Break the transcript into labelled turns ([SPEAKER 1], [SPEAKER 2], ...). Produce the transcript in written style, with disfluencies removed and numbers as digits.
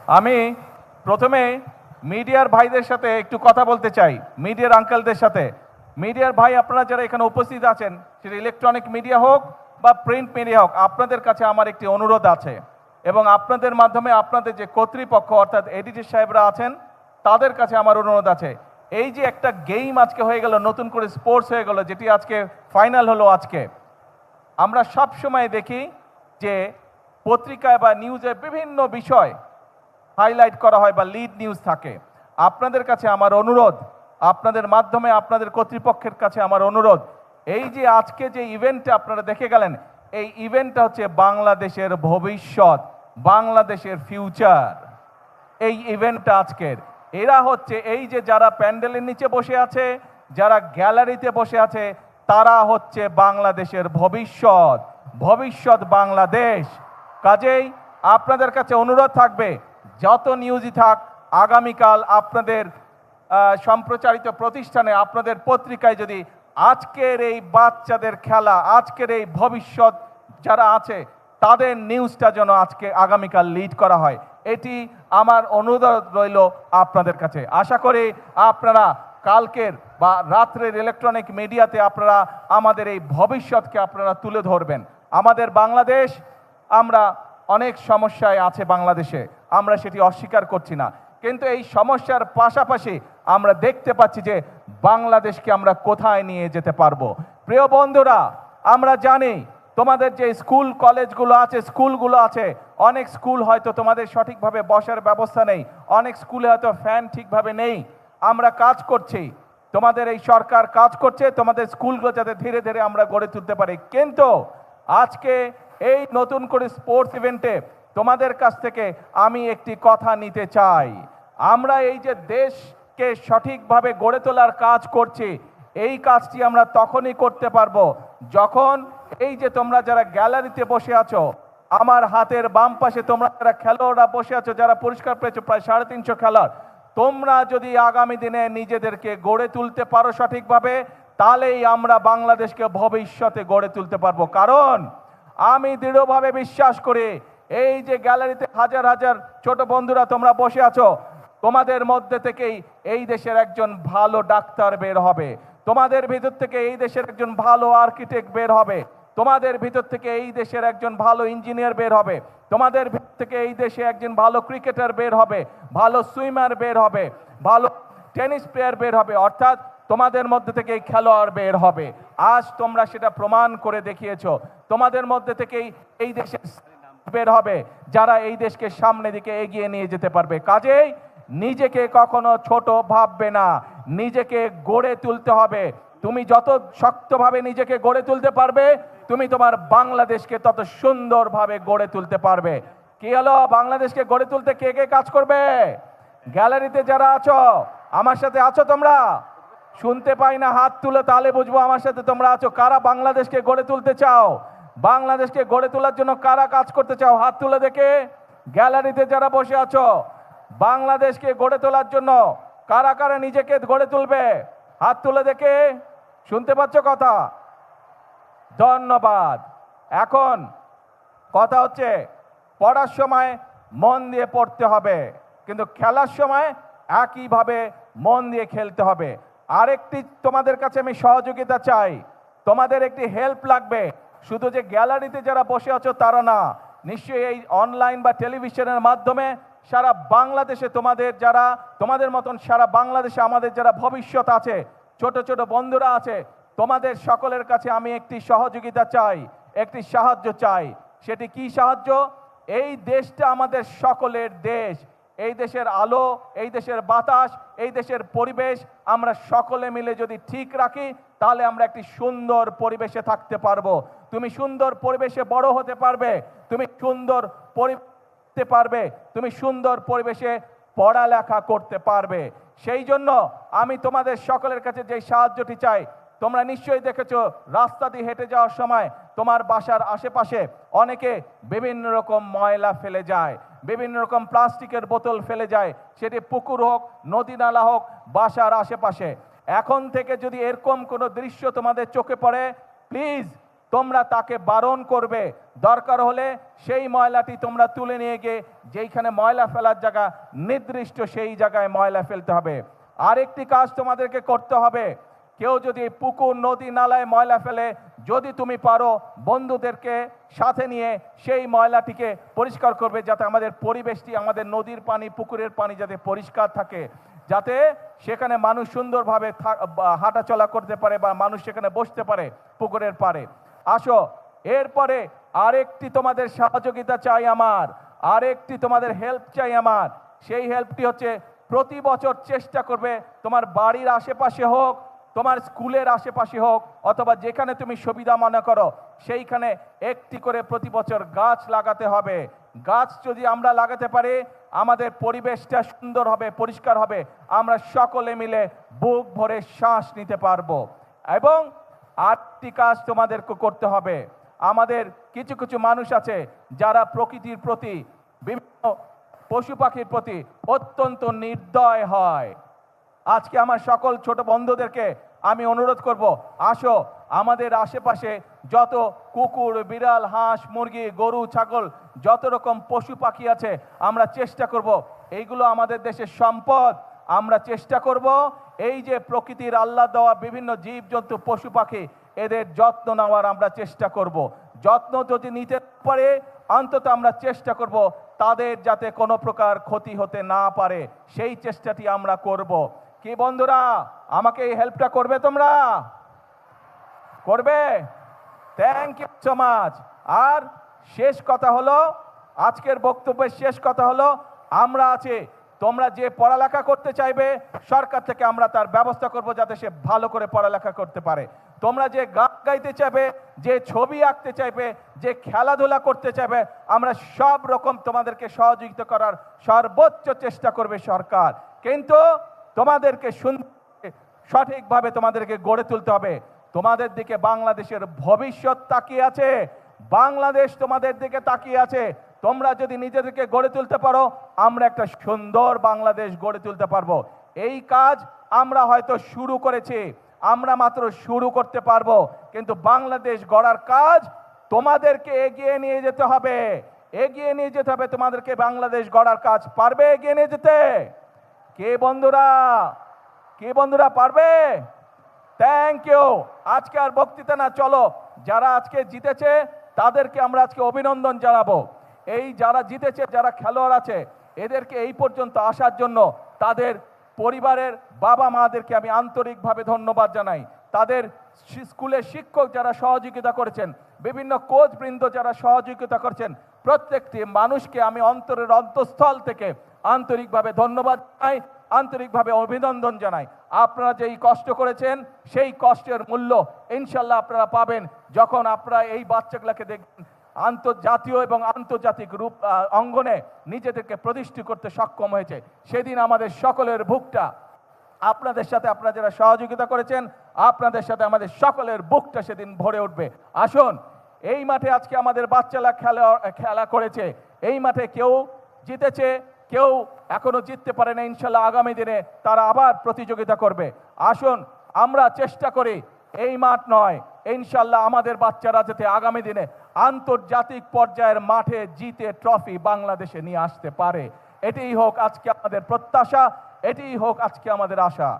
[SPEAKER 1] আমি প্রথমে মিডিয়ার ভাইদের সাথে একটু কথা বলতে চাই, মিডিয়ার আঙ্কেলদের সাথে। মিডিয়ার ভাই আপনারা যারা এখানে উপস্থিত আছেন, সেটা ইলেকট্রনিক মিডিয়া হোক বা প্রিন্ট মিডিয়া হোক, আপনাদের কাছে আমার একটি অনুরোধ আছে এবং আপনাদের মাধ্যমে আপনাদের যে কর্তৃপক্ষ অর্থাৎ এডিটর সাহেবরা আছেন তাদের কাছে আমার অনুরোধ আছে। এই যে একটা গেম আজকে হয়ে গেল, নতুন করে স্পোর্টস হয়ে গেল, যেটি আজকে ফাইনাল হলো আজকে, আমরা সব সময় দেখি যে পত্রিকায় বা নিউজে বিভিন্ন বিষয় হাইলাইট করা হয় বা লিড নিউজ থাকে। আপনাদের কাছে আমার অনুরোধ, আপনাদের মাধ্যমে আপনাদের কর্তৃপক্ষের কাছে আমার অনুরোধ, এই যে আজকে যে ইভেন্টটা আপনারা দেখে গেলেন, এই ইভেন্টটা হচ্ছে বাংলাদেশের ভবিষ্যৎ, বাংলাদেশের ফিউচার। এই ইভেন্টটা আজকের, এরা হচ্ছে এই যে যারা প্যান্ডেলের নিচে বসে আছে, যারা গ্যালারিতে বসে আছে, তারা হচ্ছে বাংলাদেশের ভবিষ্যৎ, ভবিষ্যৎ বাংলাদেশ। কাজেই আপনাদের কাছে অনুরোধ থাকবে, যত নিউজই থাক, আগামীকাল আপনাদের সম্প্রচারিত প্রতিষ্ঠানে, আপনাদের পত্রিকায় যদি আজকের এই বাচ্চাদের খেলা, আজকের এই ভবিষ্যৎ যারা আছে তাদের নিউজটা যেন আজকে আগামীকাল লিড করা হয়, এটি আমার অনুরোধ রইল আপনাদের কাছে। আশা করি আপনারা কালকের বা রাত্রের ইলেকট্রনিক মিডিয়াতে আপনারা আমাদের এই ভবিষ্যৎকে আপনারা তুলে ধরবেন। আমাদের বাংলাদেশ, আমরা অনেক সমস্যায় আছে বাংলাদেশে, আমরা সেটি অস্বীকার করছি না, কিন্তু এই সমস্যার পাশাপাশি আমরা দেখতে পাচ্ছি যে বাংলাদেশকে আমরা কোথায় নিয়ে যেতে পারবো। প্রিয় বন্ধুরা, আমরা জানি তোমাদের যে স্কুল কলেজগুলো আছে, স্কুলগুলো আছে, অনেক স্কুল হয়তো তোমাদের সঠিকভাবে বসার ব্যবস্থা নেই, অনেক স্কুলে হয়তো ফ্যান ঠিকভাবে নেই। আমরা কাজ করছি, তোমাদের এই সরকার কাজ করছে তোমাদের স্কুলগুলো যাতে ধীরে ধীরে আমরা গড়ে তুলতে পারি। কিন্তু আজকে এই নতুন করে স্পোর্টস ইভেন্টে তোমাদের কাছ থেকে আমি একটি কথা নিতে চাই। আমরা এই যে দেশকে সঠিকভাবে গড়ে তোলার কাজ করছি, এই কাজটি আমরা তখনই করতে পারবো যখন এই যে তোমরা যারা গ্যালারিতে বসে আছো, আমার হাতের বাম পাশে তোমরা যারা খেলোয়াড়রা বসে আছো, যারা পুরস্কার পেয়েছো প্রায় 350 খেলোয়াড়, তোমরা যদি আগামী দিনে নিজেদেরকে গড়ে তুলতে পারো সঠিকভাবে, তাহলেই আমরা বাংলাদেশকে ভবিষ্যতে গড়ে তুলতে পারবো। কারণ আমি দৃঢ়ভাবে বিশ্বাস করি, এই যে গ্যালারিতে হাজার হাজার ছোট বন্ধুরা তোমরা বসে আছো, তোমাদের মধ্যে থেকেই এই দেশের একজন ভালো ডাক্তার বের হবে, তোমাদের ভিতর থেকে এই দেশের একজন ভালো আর্কিটেক্ট বের হবে, তোমাদের ভিতর থেকে এই দেশের একজন ভালো ইঞ্জিনিয়ার বের হবে, তোমাদের ভিতর থেকে এই দেশে একজন ভালো ক্রিকেটার বের হবে, ভালো সুইমার বের হবে, ভালো টেনিস প্লেয়ার বের হবে, অর্থাৎ তোমাদের মধ্যে থেকে এই খেলোয়াড় বের হবে। আজ তোমরা সেটা প্রমাণ করে দেখিয়েছো। তোমাদের মধ্যে থেকেই এই দেশের বের হবে যারা এই দেশকে সামনে দিকে এগিয়ে নিয়ে যেতে পারবে। কাজেই নিজেকে কখনো ছোট ভাববে না, নিজেকে গড়ে তুলতে হবে। তুমি যত শক্তভাবে নিজেকে গড়ে তুলতে পারবে, তুমি তোমার বাংলাদেশকে তত সুন্দরভাবে গড়ে তুলতে পারবে। কি হলো, বাংলাদেশকে গড়ে তুলতে কে কে কাজ করবে? গ্যালারিতে যারা আছো, আমার সাথে আছো তোমরা? শুনতে পাই না, হাত তুলে, তাহলে বুঝবো আমার সাথে তোমরা আছো। কারা বাংলাদেশকে গড়ে তুলতে চাও? বাংলাদেশকে গড়ে তোলার জন্য কারা কাজ করতে চাও? হাত তুলে দেখে। গ্যালারিতে যারা বসে আছো, বাংলাদেশকে গড়ে তোলার জন্য কারা কারা নিজেকে গড়ে তুলবে? হাত তুলে দেখে। শুনতে পাচ্ছ কথা? ধন্যবাদ। এখন কথা হচ্ছে, পড়ার সময় মন দিয়ে পড়তে হবে, কিন্তু খেলার সময় একইভাবে মন দিয়ে খেলতে হবে। আরেকটি তোমাদের কাছে আমি সহযোগিতা চাই, তোমাদের একটি হেল্প লাগবে। শুধু যে গ্যালারিতে যারা বসে আছো তারা না, নিশ্চয়ই এই অনলাইন বা টেলিভিশনের মাধ্যমে সারা বাংলাদেশে তোমাদের মতন সারা বাংলাদেশে আমাদের যারা ভবিষ্যৎ আছে, ছোট ছোট বন্ধুরা আছে, তোমাদের সকলের কাছে আমি একটি সহযোগিতা চাই, একটি সাহায্য চাই। সেটি কি সাহায্য? এই দেশটা আমাদের সকলের দেশ। এই দেশের আলো, এই দেশের বাতাস, এই দেশের পরিবেশ আমরা সকলে মিলে যদি ঠিক রাখি, তাহলে আমরা একটি সুন্দর পরিবেশে থাকতে পারবো। তুমি সুন্দর পরিবেশে বড় হতে পারবে, তুমি সুন্দর তুমি সুন্দর পরিবেশে পড়ালেখা করতে পারবে। সেই জন্য আমি তোমাদের সকলের কাছে যে সাহায্যটি চাই, তোমরা নিশ্চয়ই দেখেছো রাস্তা দিয়ে হেঁটে যাওয়ার সময় তোমার বাসার আশেপাশে অনেকে বিভিন্ন রকম ময়লা ফেলে যায়, বিভিন্ন রকম প্লাস্টিকের বোতল ফেলে যায়, সেটি পুকুর হোক, নদী নালা হোক, বাসার আশেপাশে। এখন থেকে যদি এরকম কোনো দৃশ্য তোমাদের চোখে পড়ে, প্লিজ তোমরা তাকে বারণ করবে, দরকার হলে সেই ময়লাটি তোমরা তুলে নিয়ে গিয়ে যেইখানে ময়লা ফেলার জায়গা নির্দিষ্ট সেই জায়গায় ময়লা ফেলতে হবে। আরেকটি কাজ তোমাদেরকে করতে হবে, কেউ যদি পুকুর নদী নালায় ময়লা ফেলে, যদি তুমি পারো বন্ধুদেরকে সাথে নিয়ে সেই ময়লাটিকে পরিষ্কার করবে, যাতে আমাদের পরিবেশটি, আমাদের নদীর পানি, পুকুরের পানি যাতে পরিষ্কার থাকে, যাতে সেখানে মানুষ সুন্দরভাবে হাঁটাচলা করতে পারে বা মানুষ সেখানে বসতে পারে পুকুরের পাড়ে। আসো, এরপরে আরেকটি তোমাদের সহযোগিতা চাই আমার, আরেকটি তোমাদের হেল্প চাই আমার। সেই হেল্পটি হচ্ছে প্রতি বছর চেষ্টা করবে তোমার বাড়ির আশেপাশে হোক, তোমার স্কুলের আশেপাশে হোক, অথবা যেখানে তুমি সুবিধা মনে করো সেইখানে একটি করে প্রতি বছর গাছ লাগাতে হবে। গাছ যদি আমরা লাগাতে পারি আমাদের পরিবেশটা সুন্দর হবে, পরিষ্কার হবে, আমরা সকলে মিলে বুক ভরে শ্বাস নিতে পারবো। এবং আরেকটি কাজ তোমাদেরকে করতে হবে, আমাদের কিছু কিছু মানুষ আছে যারা প্রকৃতির প্রতি, বিভিন্ন পশু পাখির প্রতি অত্যন্ত নির্দয় হয়। আজকে আমার সকল ছোট বন্ধুদেরকে আমি অনুরোধ করব, আসো আমাদের আশেপাশে যত কুকুর, বিড়াল, হাঁস, মুরগি, গরু, ছাগল, যত রকম পশু পাখি আছে আমরা চেষ্টা করব, এইগুলো আমাদের দেশের সম্পদ, আমরা চেষ্টা করব এই যে প্রকৃতির আল্লাহ দেওয়া বিভিন্ন জীবজন্তু, পশু পাখি, এদের যত্ন নেওয়ার আমরা চেষ্টা করব। যত্ন যদি নিতে পারে অন্তত আমরা চেষ্টা করব তাদের যাতে কোনো প্রকার ক্ষতি হতে না পারে, সেই চেষ্টাটি আমরা করব। কি বন্ধুরা, আমাকে এই হেল্পটা করবে? তোমরা করবে? Thank you so much. আর শেষ কথা হলো, আজকের বক্তব্যের শেষ কথা হলো, আমরা আছি, তোমরা যে পড়ালেখা করতে চাইবে সরকার থেকে আমরা তার ব্যবস্থা করব যাতে সে ভালো করে পড়ালেখা করতে পারে। তোমরা যে গান গাইতে চাইবে, যে ছবি আঁকতে চাইবে, যে খেলাধুলা করতে চাইবে, আমরা সব রকম তোমাদেরকে সহযোগিতা করার সর্বোচ্চ চেষ্টা করবে সরকার। কিন্তু তোমাদেরকে সঠিকভাবে তোমাদেরকে গড়ে তুলতে হবে। তোমাদের দিকে বাংলাদেশের ভবিষ্যৎ তাকিয়ে আছে, বাংলাদেশ তোমাদের দিকে তাকিয়ে আছে। তোমরা যদি নিজেদেরকে গড়ে তুলতে পারো আমরা একটা সুন্দর বাংলাদেশ গড়ে তুলতে পারবো। এই কাজ আমরা হয়তো শুরু করেছি, আমরা মাত্র শুরু করতে পারবো, কিন্তু বাংলাদেশ গড়ার কাজ তোমাদেরকে এগিয়ে নিয়ে যেতে হবে, এগিয়ে নিয়ে যেতে হবে তোমাদেরকে। বাংলাদেশ গড়ার কাজ পারবে এগিয়ে নিয়ে যেতে? কে বন্ধুরা, কে বন্ধুরা পারবে? Thank you. আজকে আর বক্তৃতা না, চলো যারা আজকে জিতেছে তাদেরকে আমরা আজকে অভিনন্দন জানাবো। এই যারা জিতেছে, যারা খেলোয়াড় আছে, এদেরকে এই পর্যন্ত আসার জন্য তাদের পরিবারের বাবা মাদেরকে আমি আন্তরিকভাবে ধন্যবাদ জানাই। তাদের স্কুলের শিক্ষক যারা সহযোগিতা করেছেন, বিভিন্ন কোচ বৃন্দ যারা সহযোগিতা করছেন, প্রত্যেকটি মানুষকে আমি অন্তরের অন্তঃস্থল থেকে আন্তরিকভাবে ধন্যবাদ জানাই, আন্তরিকভাবে অভিনন্দন জানাই। আপনারা যেই কষ্ট করেছেন সেই কষ্টের মূল্য ইনশাল্লাহ আপনারা পাবেন যখন আপনারা এই বাচ্চাগুলোকে দেখবেন আন্তর্জাতীয় এবং আন্তর্জাতিক রূপ অঙ্গনে নিজেদেরকে প্রতিষ্ঠিত করতে সক্ষম হয়েছে। সেদিন আমাদের সকলের বুকটা আপনাদের সাথে, আপনারা যারা সহযোগিতা করেছেন আপনাদের সাথে আমাদের সকলের বুকটা সেদিন ভরে উঠবে। আসুন, এই মাঠে আজকে আমাদের বাচ্চারা খেলা করেছে, এই মাঠে কেউ জিতেছে, কেউ এখনো জিততে পারে না। ইনশাল্লাহ আগামী দিনে তারা আবার প্রতিযোগিতা করবে। আসুন আমরা চেষ্টা করি, এই মাঠ নয়, ইনশাল্লাহ আমাদের বাচ্চারা যাতে আগামী দিনে আন্তর্জাতিক পর্যায়ের মাঠে জিতে ট্রফি বাংলাদেশে নিয়ে আসতে পারে। এটাই হোক আজকে আমাদের প্রত্যাশা, এটাই হোক আজকে আমাদের আশা।